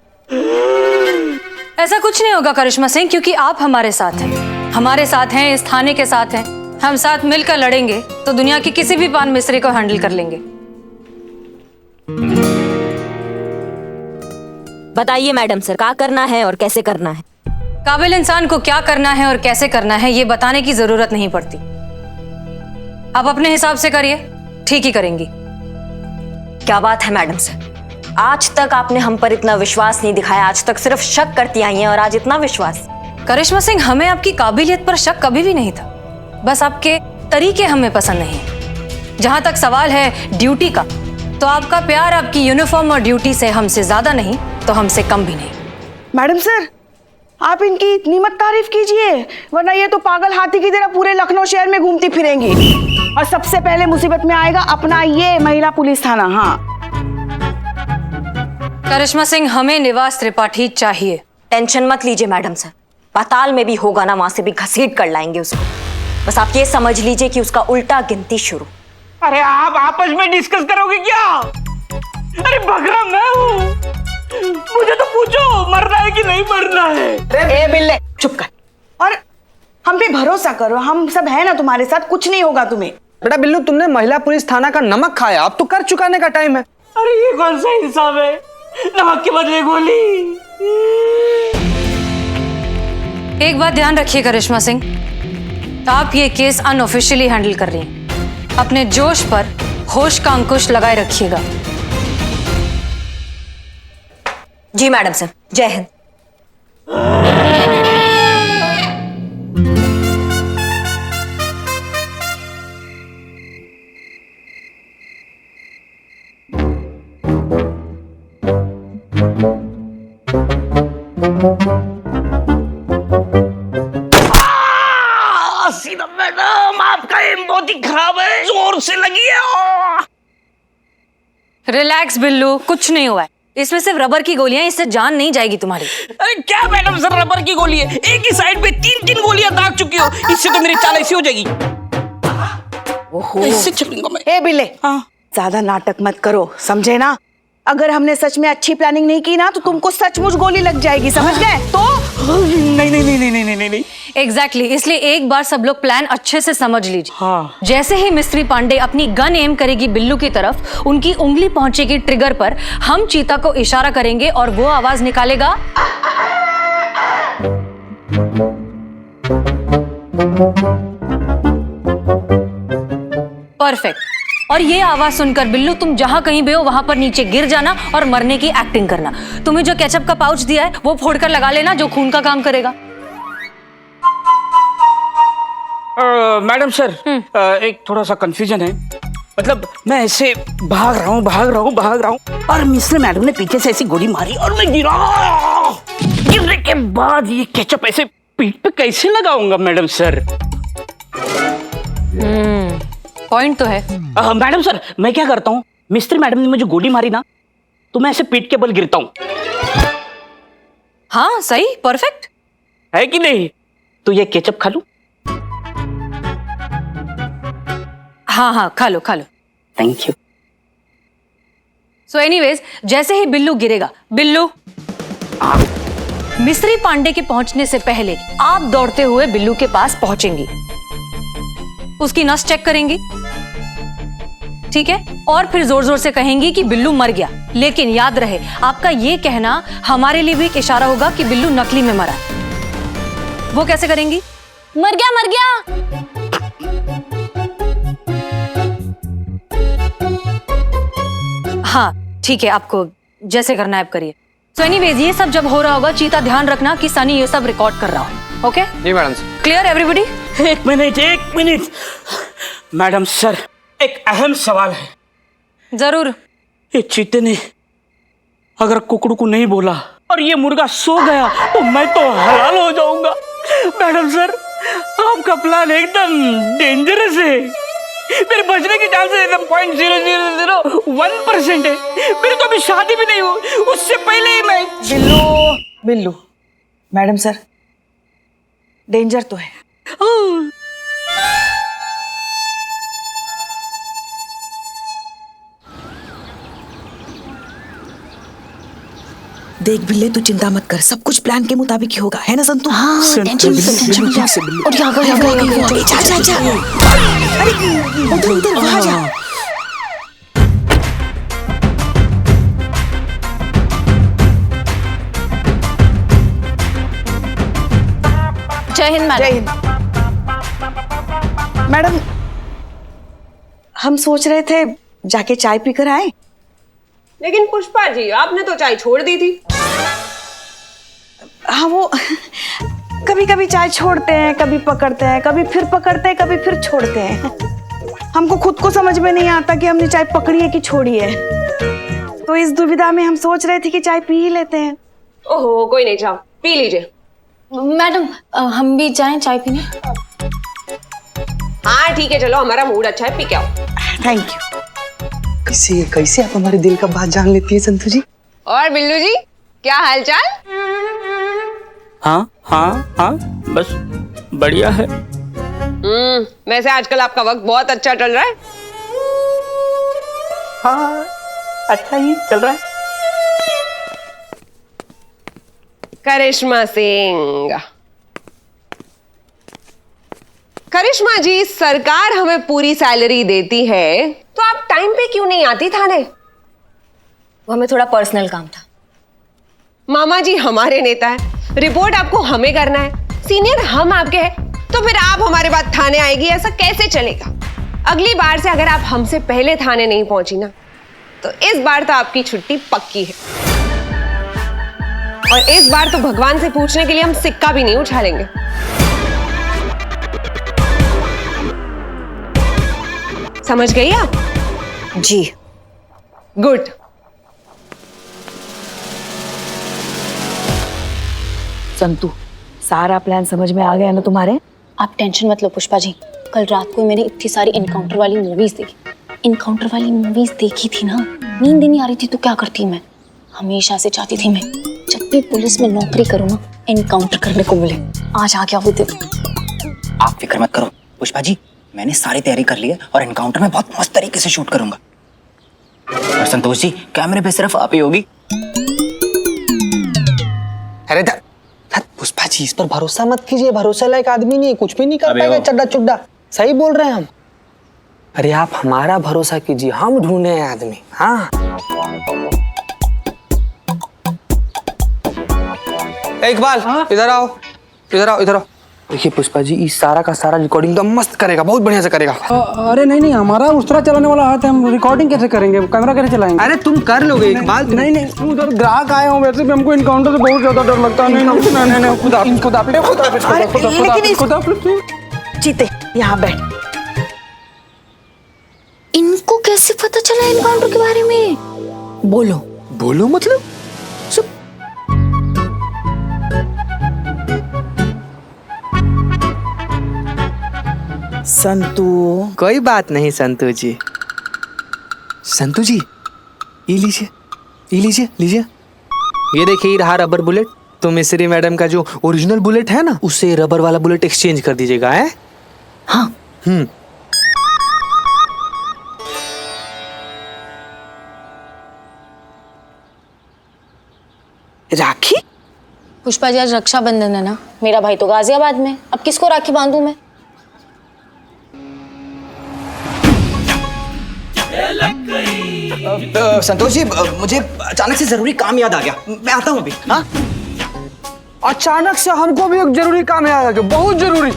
[SPEAKER 5] ऐसा कुछ नहीं होगा करिश्मा सिंह, क्योंकि आप हमारे साथ हैं, हमारे साथ हैं, इस थाने के साथ हैं। हम साथ मिलकर लड़ेंगे तो दुनिया की किसी भी पान मिस्री को हैंडल कर लेंगे।
[SPEAKER 1] बताइए मैडम सर, क्या करना है और कैसे करना है?
[SPEAKER 5] काबिल इंसान को क्या करना है और कैसे करना है ये बताने की जरूरत नहीं पड़ती। आप अपने हिसाब से करिए, ठीक ही करेंगी।
[SPEAKER 1] क्या बात है मैडम सर, आज तक आपने हम पर इतना विश्वास नहीं दिखाया। आज तक सिर्फ शक करती आई हैं और आज इतना विश्वास।
[SPEAKER 5] करिश्मा सिंह, हमें आपकी काबिलियत पर शक कभी भी नहीं था, बस आपके तरीके हमें पसंद नहीं है। जहां तक सवाल है ड्यूटी का, तो आपका प्यार आपकी यूनिफॉर्म और ड्यूटी से हमसे ज्यादा नहीं तो हमसे कम भी नहीं।
[SPEAKER 8] मैडम सर, आप इनकी इतनी मत तारीफ कीजिए, वरना ये तो पागल हाथी की तरह पूरे लखनऊ शहर में घूमती फिरेंगी। और सबसे पहले मुसीबत में आएगा अपना ये महिला पुलिस थाना। हाँ
[SPEAKER 5] करिश्मा सिंह, हमें निवास त्रिपाठी चाहिए।
[SPEAKER 1] टेंशन मत लीजिए मैडम सर, पाताल में भी होगा ना, वहां से भी घसीट कर लाएंगे उसको। बस आप ये समझ लीजिए कि उसका उल्टा गिनती शुरू।
[SPEAKER 6] अरे आप आपस में डिस्कस करोगे क्या? अरे बकरा मैं हूँ, मुझे तो पूछो मरना है कि नहीं मरना है।
[SPEAKER 8] ए बिल्ले चुप कर, और हम पे भरोसा करो, हम सब है ना तुम्हारे साथ, कुछ नहीं होगा तुम्हें।
[SPEAKER 3] बेटा बिल्लू, तुमने महिला पुलिस थाना का नमक खाया, अब तो कर चुकाने का टाइम है।
[SPEAKER 6] अरे ये कौन सा इंसाफ है, नमक के बदले गोली।
[SPEAKER 5] एक बात ध्यान रखिए करिश्मा सिंह, आप ये केस अनऑफिशियली हैंडल कर रही हैं। अपने जोश पर होश का अंकुश लगाए रखिएगा।
[SPEAKER 1] जी मैडम सर, जय हिंद।
[SPEAKER 6] सीधा मैडम, आपका एम बहुत ही खराब है, जोर से लगी है।
[SPEAKER 5] रिलैक्स बिल्लू, कुछ नहीं हुआ है। इसमें सिर्फ रबर की गोलियां, इससे जान नहीं जाएगी तुम्हारी।
[SPEAKER 6] अरे क्या मैडम सर, रबर की गोली है, एक ही साइड पे 3-3 गोलियां दाग चुकी हो, इससे तो मेरी चाल ऐसी हो जाएगी। इससे चलूंगा मैं।
[SPEAKER 8] ए बिल्ले, ज्यादा नाटक मत करो, समझे ना? अगर हमने सच में अच्छी प्लानिंग नहीं की ना तो तुमको सचमुच गोली लग जाएगी, समझ गए? तो
[SPEAKER 6] नहीं।
[SPEAKER 5] एग्जैक्टली, इसलिए एक बार सब लोग प्लान अच्छे से समझ लीजिए।
[SPEAKER 6] हाँ।
[SPEAKER 5] जैसे ही मिस्त्री पांडे अपनी गन एम करेगी बिल्लू की तरफ, उनकी उंगली पहुंचेगी ट्रिगर पर, हम चीता को इशारा करेंगे और वो आवाज निकालेगा। परफेक्ट। और ये आवाज सुनकर बिल्लू, तुम जहां कहीं भी हो वहां पर नीचे गिर जाना और मरने की एक्टिंग करना। तुम्हें जो केचप का पाउच दिया है वो फोड़कर लगा लेना, जो खून का काम करेगा।
[SPEAKER 6] मैडम सर, एक थोड़ा सा कंफ्यूजन है। मतलब मैं ऐसे भाग रहा हूँ और मिस्टर मैडम ने पीछे से ऐसी गोली मारी और मैं गिरा। गिरने के बाद ये केचप ऐसे पीठ पे कैसे लगाऊंगा मैडम सर?
[SPEAKER 5] पॉइंट तो है।
[SPEAKER 6] मैडम सर, मैं क्या करता हूँ, मिस्त्री मैडम ने मुझे गोली मारी ना तो मैं ऐसे पीठ के बल गिरता हूँ।
[SPEAKER 5] हाँ सही, परफेक्ट
[SPEAKER 6] है कि नहीं? तो ये केचप खा लूं?
[SPEAKER 5] हाँ, खा लो।
[SPEAKER 6] Thank you.
[SPEAKER 5] सो एनीवेज, जैसे ही बिल्लू गिरेगा, बिल्लू, मिस्त्री पांडे के पहुंचने से पहले आप दौड़ते हुए बिल्लू के पास पहुंचेंगी, उसकी नस चेक करेंगी, ठीक है? और फिर जोर जोर से कहेंगी कि बिल्लू मर गया। लेकिन याद रहे, आपका ये कहना हमारे लिए भी एक इशारा होगा कि बिल्लू नकली में मरा। वो कैसे करेंगी?
[SPEAKER 7] मर गया।
[SPEAKER 5] हाँ ठीक है, आपको जैसे करना है आप करिए। सो एनीवेज, ये सब जब हो रहा होगा, चीता ध्यान रखना कि सनी ये सब रिकॉर्ड कर रहा हो। ओके
[SPEAKER 3] जी मैडम सर।
[SPEAKER 5] Clear everybody?
[SPEAKER 6] एक मिनट मैडम सर, एक अहम सवाल है।
[SPEAKER 5] जरूर।
[SPEAKER 6] ये चीते ने अगर कुकड़ू को नहीं बोला और ये मुर्गा सो गया तो मैं तो हलाल हो जाऊंगा। मैडम सर, आपका प्लान एकदम डेंजरस है। मेरे बचने की चांसेस एकदम 0.0001% है। मेरी तो अभी शादी भी नहीं हुई, उससे पहले ही मैं।
[SPEAKER 8] बिल्लू, मैडम सर, डेंजर तो है।
[SPEAKER 12] देख बिल्ले, तू चिंता मत कर, सब कुछ प्लान के मुताबिक ही होगा, है ना संतू? हाँ, टेंशन मत ले। और यहाँ जा। अरे उधर वहाँ जा।
[SPEAKER 7] जय हिंद मैडम।
[SPEAKER 8] जय हिंद मैडम, हम सोच रहे थे जाके चाय पीकर आए।
[SPEAKER 2] लेकिन पुष्पा जी, आपने तो चाय छोड़ दी थी।
[SPEAKER 8] हाँ, वो कभी कभी चाय छोड़ते हैं, कभी पकड़ते हैं, कभी फिर पकड़ते हैं, कभी फिर छोड़ते हैं। हमको खुद को समझ में नहीं आता कि हमने चाय पकड़ी है कि छोड़ी है। तो इस दुविधा में हम सोच रहे थे कि चाय पी ही लेते हैं।
[SPEAKER 2] ओहो कोई नहीं, जाओ पी लीजिए।
[SPEAKER 7] मैडम हम भी जाएं चाय पीने?
[SPEAKER 2] हाँ ठीक है, चलो, हमारा मूड अच्छा है, पी के आओ।
[SPEAKER 8] Thank you.
[SPEAKER 3] कैसे कैसे आप हमारे दिल का बात जान लेती है संतू जी?
[SPEAKER 2] और बिल्लू जी, क्या हालचाल?
[SPEAKER 6] हाँ हाँ हाँ, बस बढ़िया है।
[SPEAKER 2] वैसे आजकल आपका वक्त बहुत अच्छा चल रहा है।
[SPEAKER 6] हाँ अच्छा ही चल रहा है।
[SPEAKER 2] करिश्मा सिंह, करिश्मा जी, सरकार हमें पूरी सैलरी देती है तो आप टाइम पे क्यों नहीं आती थाने?
[SPEAKER 1] वो हमें थोड़ा पर्सनल काम था।
[SPEAKER 2] मामा जी हमारे नेता है, रिपोर्ट आपको हमें करना है, सीनियर हम आपके हैं, तो फिर आप हमारे बाद थाने आएगी, ऐसा कैसे चलेगा? अगली बार से अगर आप हमसे पहले थाने नहीं पहुंची ना, तो इस बार तो आपकी छुट्टी पक्की है। और इस बार तो भगवान से पूछने के लिए हम सिक्का भी नहीं उछालेंगे। समझ गई आप?
[SPEAKER 1] जी।
[SPEAKER 2] गुड।
[SPEAKER 8] संतू, सारा प्लान समझ में आ गया ना तुम्हारे?
[SPEAKER 7] आप टेंशन मत लो पुष्पा जी, कल रात को मैंने इतनी सारी इनकाउंटर वाली मूवीज देखी थी ना, नींद नहीं आ रही थी तो क्या करती मैं, हमेशा से चाहती थी मैं जब भी पुलिस में नौकरी करूँ ना, एनकाउंटर करने को मिले। आज आ गया वो दिन।
[SPEAKER 6] आप फिक्र मत करो पुष्पा जी, मैंने सारी तैयारी कर ली है और एनकाउंटर में बहुत मस्त तरीके से शूट करूंगा। और संतोष जी, कैमरे पे सिर्फ आप ही होगी।
[SPEAKER 3] अरे पुष्पा जी, इस पर भरोसा मत कीजिए, भरोसा लायक आदमी नहीं है, कुछ भी नहीं कर पाएगा, चड्डा चुड्डा। सही बोल रहे हैं हम। अरे आप हमारा भरोसा कीजिए, हम ढूंढे हैं आदमी। हाँ इकबाल, इधर आओ, इधर आओ, इधर आओ। देखिए पुष्पा जी, इस सारा का सारा रिकॉर्डिंग तो मस्त करेगा, बहुत बढ़िया से करेगा।
[SPEAKER 13] अरे नहीं नहीं, हमारा उस तरह चलाने वाला हाथ है, हम रिकॉर्डिंग कैसे करेंगे, कैमरा कैसे चलाएंगे?
[SPEAKER 3] अरे तुम कर लोगे इकबाल।
[SPEAKER 13] नहीं नहीं, उधर ग्राहक आए हो, वैसे भी हमको इनकाउंटर से बहुत ज्यादा डर लगता है। नहीं, खुदा
[SPEAKER 8] जीते, यहाँ बैठ।
[SPEAKER 7] इनको कैसे पता चला एनकाउंटर के बारे में?
[SPEAKER 8] बोलो
[SPEAKER 3] बोलो मतलब सब।
[SPEAKER 8] संतू,
[SPEAKER 3] कोई बात नहीं संतू जी। संतू जी, ये लीजिए, ये लीजिए, लीजिए। ये देखिए, ये रहा रबर बुलेट। तो मिस्री मैडम का जो ओरिजिनल बुलेट है ना, उससे रबर वाला बुलेट एक्सचेंज कर दीजिएगा। है?
[SPEAKER 8] हाँ। राखी?
[SPEAKER 7] पुष्पा जी, आज रक्षाबंधन है ना, मेरा भाई तो गाजियाबाद में, अब किसको राखी बांधूं मैं?
[SPEAKER 6] संतोष जी, मुझे अचानक से जरूरी काम याद आ गया, मैं आता हूँ अभी। हाँ,
[SPEAKER 13] अचानक से हमको भी एक जरूरी काम याद आ गया, बहुत जरूरी।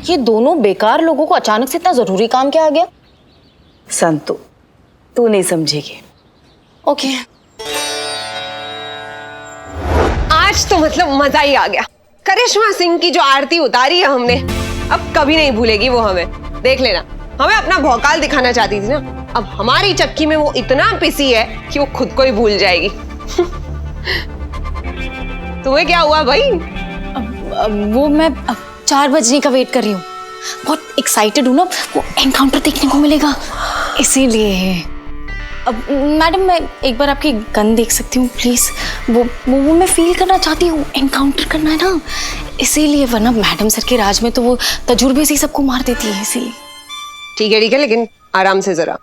[SPEAKER 7] ये दोनों बेकार लोगों को अचानक से इतना जरूरी काम क्या आ गया?
[SPEAKER 8] संतू, तू नहीं समझेगी।
[SPEAKER 7] ओके।
[SPEAKER 2] आज तो मतलब मजा ही आ गया। करिश्मा सिंह की जो आरती उतारी है हमने, अब कभी नहीं भूलेगी वो हमें। देख लेना, हमें अपना भौकाल दिखाना चाहती थी ना, अब हमारी चक्की में वो इतना पिसी है कि वो खुद को ही भूल जाएगी। तुम्हें क्या हुआ भाई?
[SPEAKER 7] वो मैं 4 बजने का वेट कर रही हूँ, बहुत एक्साइटेड हूँ ना, वो एनकाउंटर देखने को मिलेगा इसीलिए। अब मैडम, मैं एक बार आपकी गन देख सकती हूँ प्लीज? वो मैं फील करना चाहती हूँ, एनकाउंटर करना है ना, इसीलिए। वरना मैडम सर के राज में तो वो तजुर्बे से ही सबको मार देती है, इसीलिए।
[SPEAKER 2] ठीक है, लेकिन आराम से जरा।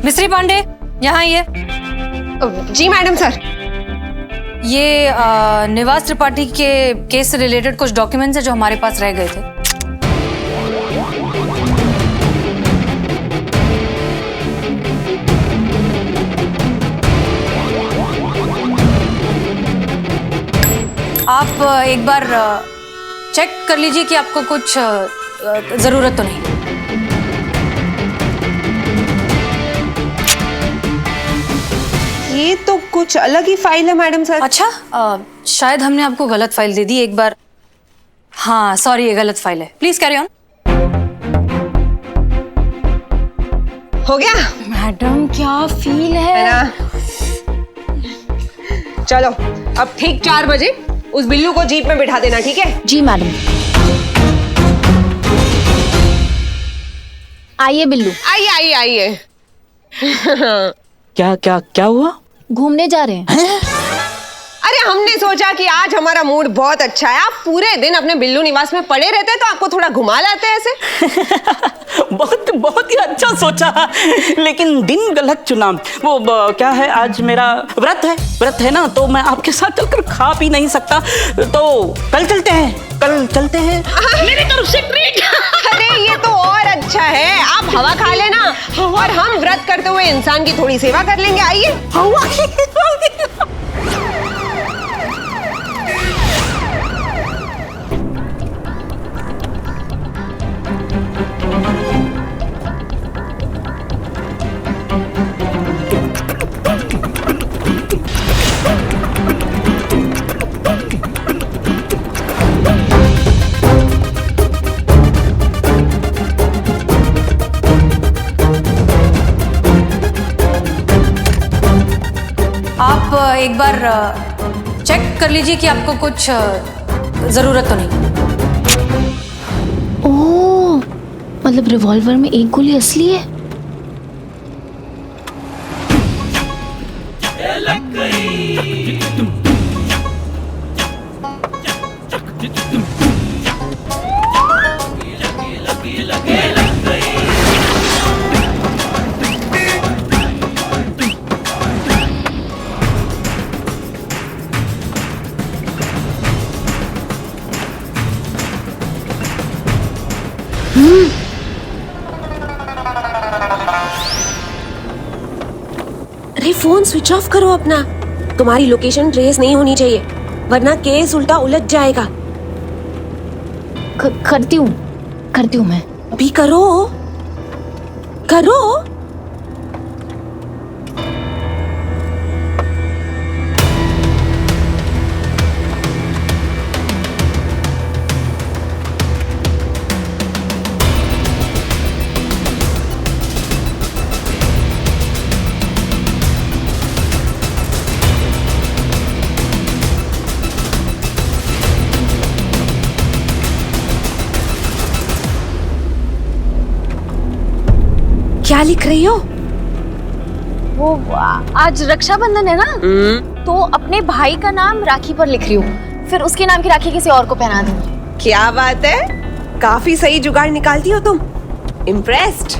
[SPEAKER 5] मिस्त्री पांडे, यहाँ ये।
[SPEAKER 2] जी मैडम सर।
[SPEAKER 5] ये निवास त्रिपाठी के केस से रिलेटेड कुछ डॉक्यूमेंट्स हैं जो हमारे पास रह गए थे। आप एक बार चेक कर लीजिए कि आपको कुछ जरूरत तो नहीं।
[SPEAKER 2] ये तो कुछ अलग ही फाइल है मैडम सर।
[SPEAKER 5] अच्छा, शायद हमने आपको गलत फाइल दे दी एक बार। हाँ सॉरी, ये गलत फाइल है, प्लीज कैरी ऑन।
[SPEAKER 2] हो गया
[SPEAKER 7] मैडम क्या फील है
[SPEAKER 2] ना? चलो अब ठीक 4 बजे उस बिल्लू को जीप में बिठा देना, ठीक है?
[SPEAKER 7] जी मैडम। आइए बिल्लू।
[SPEAKER 2] आइए आइए आइए।
[SPEAKER 6] क्या क्या क्या हुआ?
[SPEAKER 7] घूमने जा रहे हैं।
[SPEAKER 2] अरे हमने सोचा कि आज हमारा मूड बहुत अच्छा है, आप पूरे दिन अपने बिल्लू निवास में पड़े रहते हैं तो आपको थोड़ा घुमा लाते हैं ऐसे।
[SPEAKER 6] बहुत बहुत ही अच्छा सोचा, लेकिन दिन गलत चुना। वो क्या है, आज मेरा व्रत है ना, तो मैं आपके साथ चलकर खा पी नहीं सकता, तो कल चलते हैं।
[SPEAKER 2] मेरी तरफ से ट्रीट। अरे ये तो और अच्छा है, आप हवा खा लेना और हम व्रत करते हुए इंसान की थोड़ी सेवा कर लेंगे। आइए।
[SPEAKER 5] आप एक बार चेक कर लीजिए कि आपको कुछ जरूरत तो नहीं।
[SPEAKER 7] ओह, मतलब रिवॉल्वर में एक गोली असली है।
[SPEAKER 2] अरे फोन स्विच ऑफ करो अपना, तुम्हारी लोकेशन ट्रेस नहीं होनी चाहिए वरना केस उल्टा उलझ जाएगा।
[SPEAKER 7] करती हूँ मैं।
[SPEAKER 2] अभी करो। क्या लिख रही हो?
[SPEAKER 7] वो आज रक्षाबंधन है ना, तो अपने भाई का नाम राखी पर लिख रही हूँ, फिर उसके नाम की राखी किसी और को पहना दूंगी।
[SPEAKER 2] क्या बात है, काफी सही जुगाड़ निकालती हो तुम। इम्प्रेस्ड।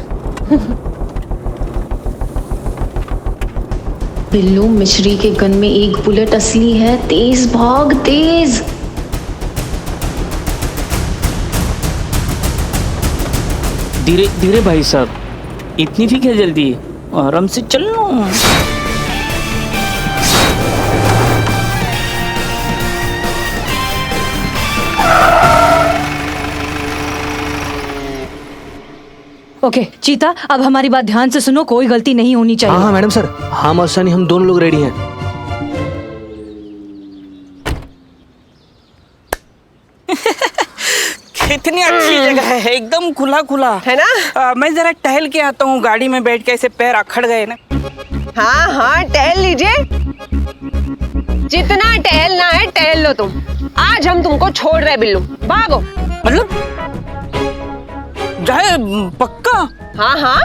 [SPEAKER 7] बिल्लू मिश्री के गन में एक बुलेट असली है, तेज भाग तेज।
[SPEAKER 6] धीरे धीरे भाई साहब, इतनी भी क्या जल्दी, आराम से चल लो।
[SPEAKER 5] ओके चीता, अब हमारी बात ध्यान से सुनो, कोई गलती नहीं होनी चाहिए।
[SPEAKER 3] हाँ मैडम सर, हम और सनी हम दोनों लोग रेडी हैं।
[SPEAKER 6] कितनी अच्छी जगह है, एकदम खुला
[SPEAKER 2] है ना?
[SPEAKER 6] मैं जरा टहल के आता हूँ, गाड़ी में बैठ के ऐसे पैर अखड़ गए ना।
[SPEAKER 2] हाँ टहल लीजिए, जितना टहलना है टहल लो तुम। आज हम तुमको छोड़ रहे बिल्लू, भागो।
[SPEAKER 6] मतलब जाए पक्का?
[SPEAKER 2] हाँ।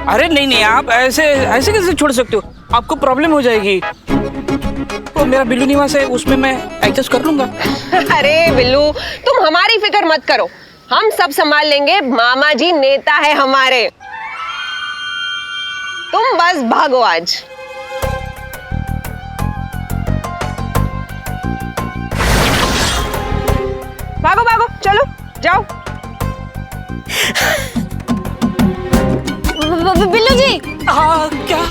[SPEAKER 6] अरे नहीं, आप ऐसे कैसे छोड़ सकते हो, आपको प्रॉब्लम हो जाएगी। तो मेरा बिल्लू निवास है, उसमें मैं एडजस्ट कर लूंगा।
[SPEAKER 2] अरे बिल्लू, तुम हमारी फिक्र मत करो, हम सब संभाल लेंगे, मामा जी नेता है हमारे। तुम बस भागो आज। भागो चलो जाओ।
[SPEAKER 7] बिल्लू जी।
[SPEAKER 6] क्या?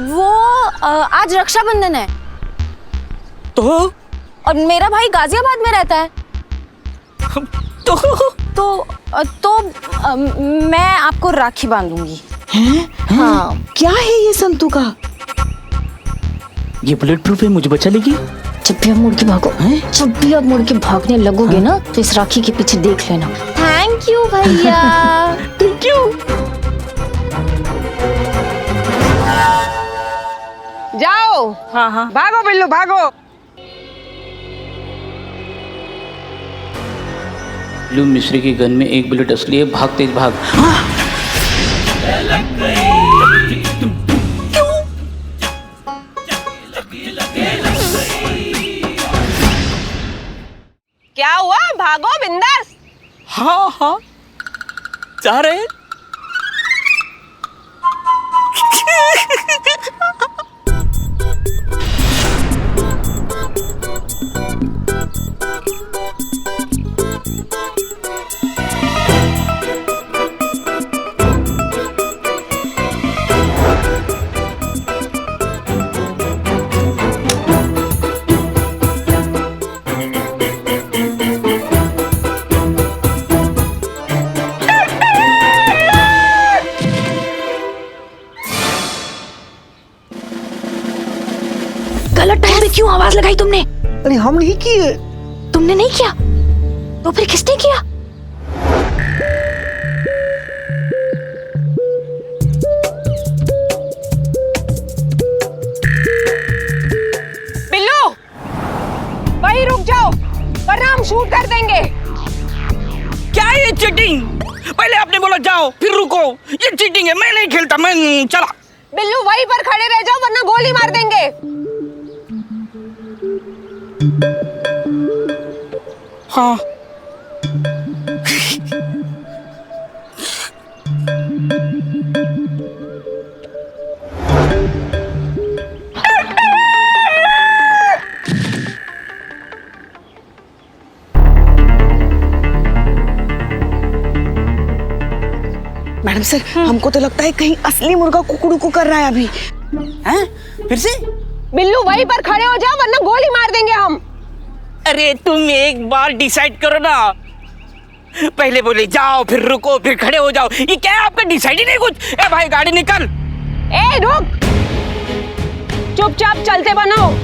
[SPEAKER 7] वो आज रक्षाबंधन है,
[SPEAKER 6] तो
[SPEAKER 7] और मेरा भाई गाजियाबाद में रहता है, तो मैं आपको राखी बांधूंगी।
[SPEAKER 12] हाँ, क्या है ये संतू का?
[SPEAKER 6] ये बुलेट प्रूफ है, मुझे बचा लेगी।
[SPEAKER 7] जब भी आप मुड़ के भागो, जब भी आप मुड़ के भागने लगोगे ना, तो इस राखी के पीछे देख लेना। थैंक यू भैया।
[SPEAKER 6] Thank you.
[SPEAKER 8] हाँ हाँ भागो बिल्लू भागो।
[SPEAKER 6] बिल्लू मिश्री की गन में एक बुलेट असली है, भाग तेज भाग।
[SPEAKER 2] क्या हुआ? भागो बिंदास।
[SPEAKER 6] हाँ हाँ जा रहे हैं।
[SPEAKER 7] गलत टाइम पे क्यों आवाज लगाई तुमने?
[SPEAKER 12] अरे हम नहीं किए।
[SPEAKER 7] तुमने नहीं किया तो फिर किसने किया?
[SPEAKER 2] बिल्लू वहीं रुक जाओ वरना हम शूट कर देंगे।
[SPEAKER 6] क्या ये चीटिंग? पहले आपने बोला जाओ फिर रुको, ये चीटिंग है। मैं नहीं खेलता, मैं चला।
[SPEAKER 2] बिल्लू वहीं पर खड़े रह जाओ वरना गोली मार देंगे।
[SPEAKER 6] हाँ
[SPEAKER 8] मैडम सर हमको तो लगता है कहीं असली मुर्गा कुकड़ू को कर रहा है अभी।
[SPEAKER 6] हैं? फिर से?
[SPEAKER 2] बिल्लू वहीं पर खड़े हो जाओ वरना गोली मार देंगे हम।
[SPEAKER 6] अरे तुम एक बार डिसाइड करो ना। पहले बोले जाओ फिर रुको फिर खड़े हो जाओ, ये क्या है आपका डिसाइड ही नहीं कुछ। ए भाई गाड़ी निकल।
[SPEAKER 2] ए रुक, चुपचाप चलते बनो।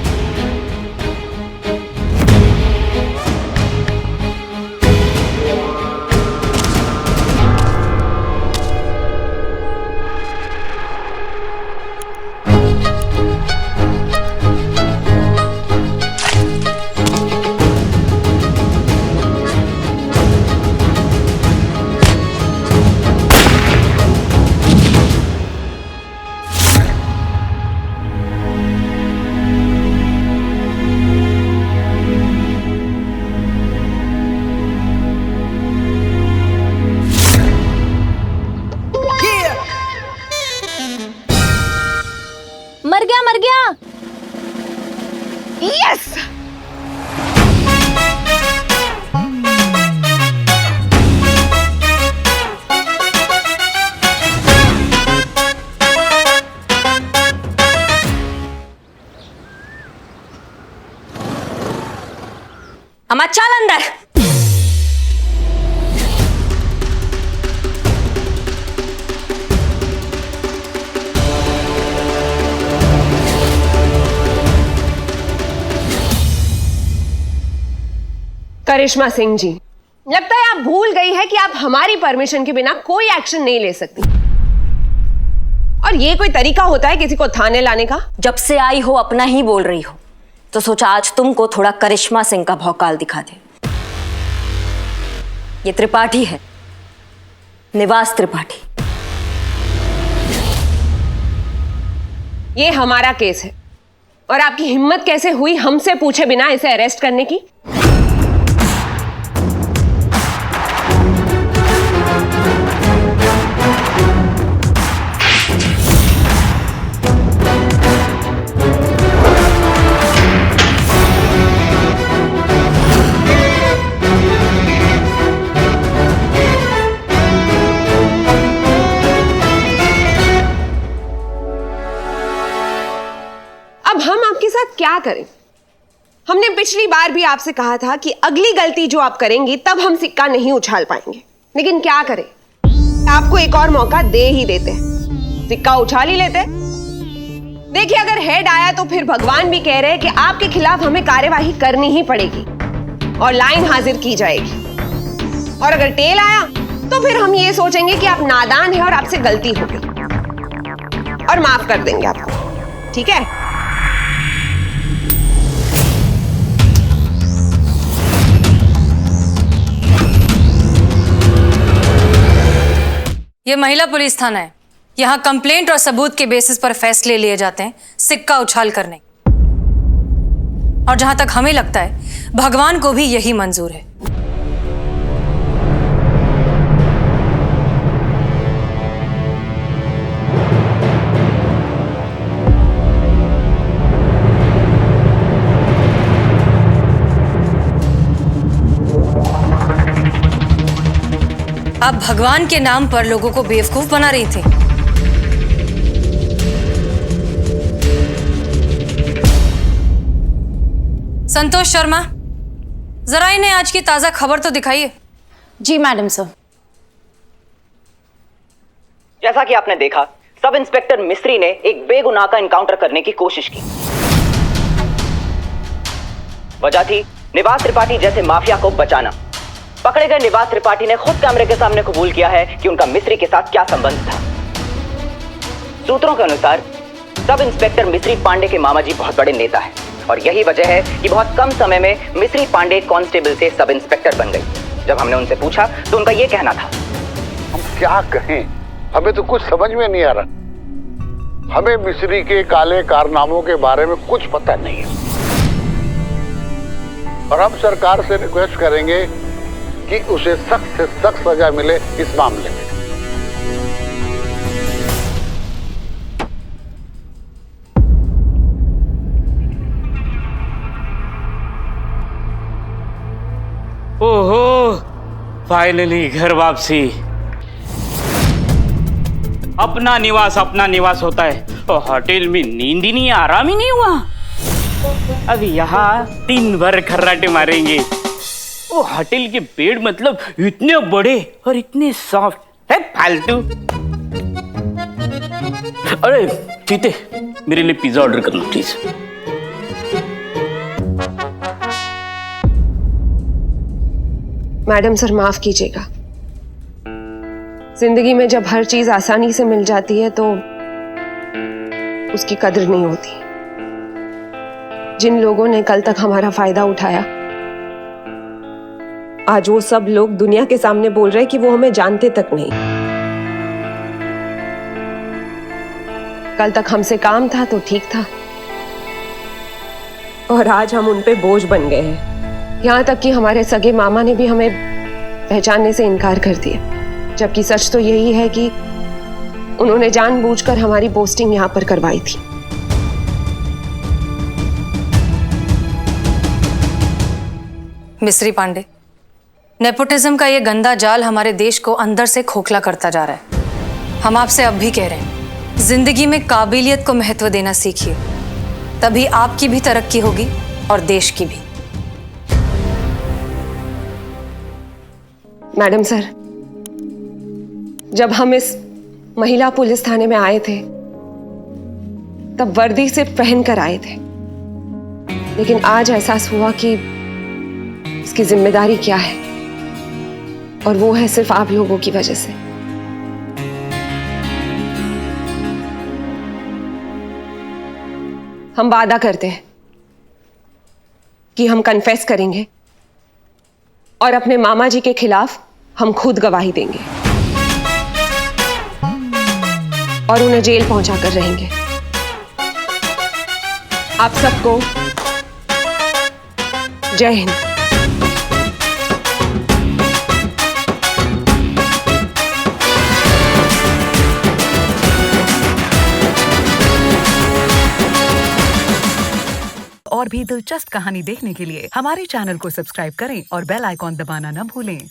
[SPEAKER 7] मर गया।
[SPEAKER 2] यस
[SPEAKER 1] अम्मा चल अंदर।
[SPEAKER 2] करिश्मा सिंह जी, लगता है आप भूल गई है कि आप हमारी परमिशन के बिना कोई एक्शन नहीं ले सकती। और ये कोई तरीका होता है किसी को थाने लाने का?
[SPEAKER 1] जब से आई हो अपना ही बोल रही हो, तो सोचा आज तुमको थोड़ा करिश्मा सिंह का भौकाल दिखा दे। ये त्रिपाठी है, निवास त्रिपाठी।
[SPEAKER 2] ये हमारा केस है और आपकी हिम्मत कैसे हुई हमसे पूछे बिना इसे अरेस्ट करने की? अब हम आपके साथ क्या करें? हमने पिछली बार भी आपसे कहा था कि अगली गलती जो आप करेंगी तब हम सिक्का नहीं उछाल पाएंगे, लेकिन क्या करें, आपको एक और मौका दे ही देते हैं, सिक्का उछाल ही लेते। देखिए अगर हेड आया तो फिर भगवान भी कह रहे हैं कि आपके खिलाफ हमें कार्यवाही करनी ही पड़ेगी और लाइन हाजिर की जाएगी। और अगर टेल आया तो फिर हम ये सोचेंगे कि आप नादान हैं और आपसे गलती हो गई और माफ कर देंगे आपको, ठीक है?
[SPEAKER 5] ये महिला पुलिस थाना है। यहाँ कंप्लेंट और सबूत के बेसिस पर फैसले लिए जाते हैं, सिक्का उछाल कर नहीं। और जहां तक हमें लगता है भगवान को भी यही मंजूर है। आप भगवान के नाम पर लोगों को बेवकूफ बना रही थी। संतोष शर्मा, जरा इन्हें आज की ताजा खबर तो दिखाइए।
[SPEAKER 7] जी मैडम सर।
[SPEAKER 6] जैसा कि आपने देखा, सब इंस्पेक्टर मिस्त्री ने एक बेगुनाह का एनकाउंटर करने की कोशिश की। वजह थी निवास त्रिपाठी जैसे माफिया को बचाना। पकड़े गए निवास त्रिपाठी ने खुद कैमरे के सामने कबूल किया है कि उनका मिस्त्री के साथ क्या संबंध था। सूत्रों के अनुसार सब इंस्पेक्टर मिस्त्री पांडे के मामा जी बहुत बड़े नेता हैं और यही वजह है कि बहुत कम समय में मिस्त्री पांडे कांस्टेबल से सब इंस्पेक्टर बन गई। जब हमने उनसे पूछा तो उनका यह कहना था,
[SPEAKER 11] हम क्या कहें, हमें तो कुछ समझ में नहीं आ रहा। हमें मिस्री के काले कारनामों के बारे में कुछ पता नहीं है और हम सरकार से रिक्वेस्ट करेंगे कि उसे सख्त से सख्त सजा मिले इस मामले में।
[SPEAKER 6] ओहो, फाइनली घर वापसी। अपना निवास होता है और होटल में नींद ही नहीं, आराम ही नहीं हुआ। अभी यहाँ दिन भर खर्राटे मारेंगे। वो होटल के बेड मतलब इतने बड़े और इतने सॉफ्ट है, फालतू। अरे चीते, मेरे लिए पिज्जा ऑर्डर करना प्लीज।
[SPEAKER 2] मैडम सर माफ कीजिएगा, जिंदगी में जब हर चीज आसानी से मिल जाती है तो उसकी कदर नहीं होती। जिन लोगों ने कल तक हमारा फायदा उठाया, आज वो सब लोग दुनिया के सामने बोल रहे हैं कि वो हमें जानते तक नहीं। कल तक हमसे काम था तो ठीक था और आज हम उन पे बोझ बन गए हैं। यहाँ तक कि हमारे सगे मामा ने भी हमें पहचानने से इनकार कर दिया, जबकि सच तो यही है कि उन्होंने जानबूझकर हमारी पोस्टिंग यहाँ पर करवाई थी।
[SPEAKER 5] मिस्री पांडे, नेपोटिज्म का ये गंदा जाल हमारे देश को अंदर से खोखला करता जा रहा है। हम आपसे अब भी कह रहे हैं, जिंदगी में काबिलियत को महत्व देना सीखिए, तभी आपकी भी तरक्की होगी और देश की भी।
[SPEAKER 2] मैडम सर, जब हम इस महिला पुलिस थाने में आए थे तब वर्दी सिर्फ पहन कर आए थे, लेकिन आज एहसास हुआ कि इसकी जिम्मेदारी क्या है, और वो है सिर्फ आप लोगों की वजह से। हम वादा करते हैं कि हम कन्फेस करेंगे और अपने मामा जी के खिलाफ हम खुद गवाही देंगे और उन्हें जेल पहुंचा कर रहेंगे। आप सबको जय हिंद।
[SPEAKER 12] और भी दिलचस्प कहानी देखने के लिए हमारे चैनल को सब्सक्राइब करें और बेल आइकॉन दबाना न भूलें।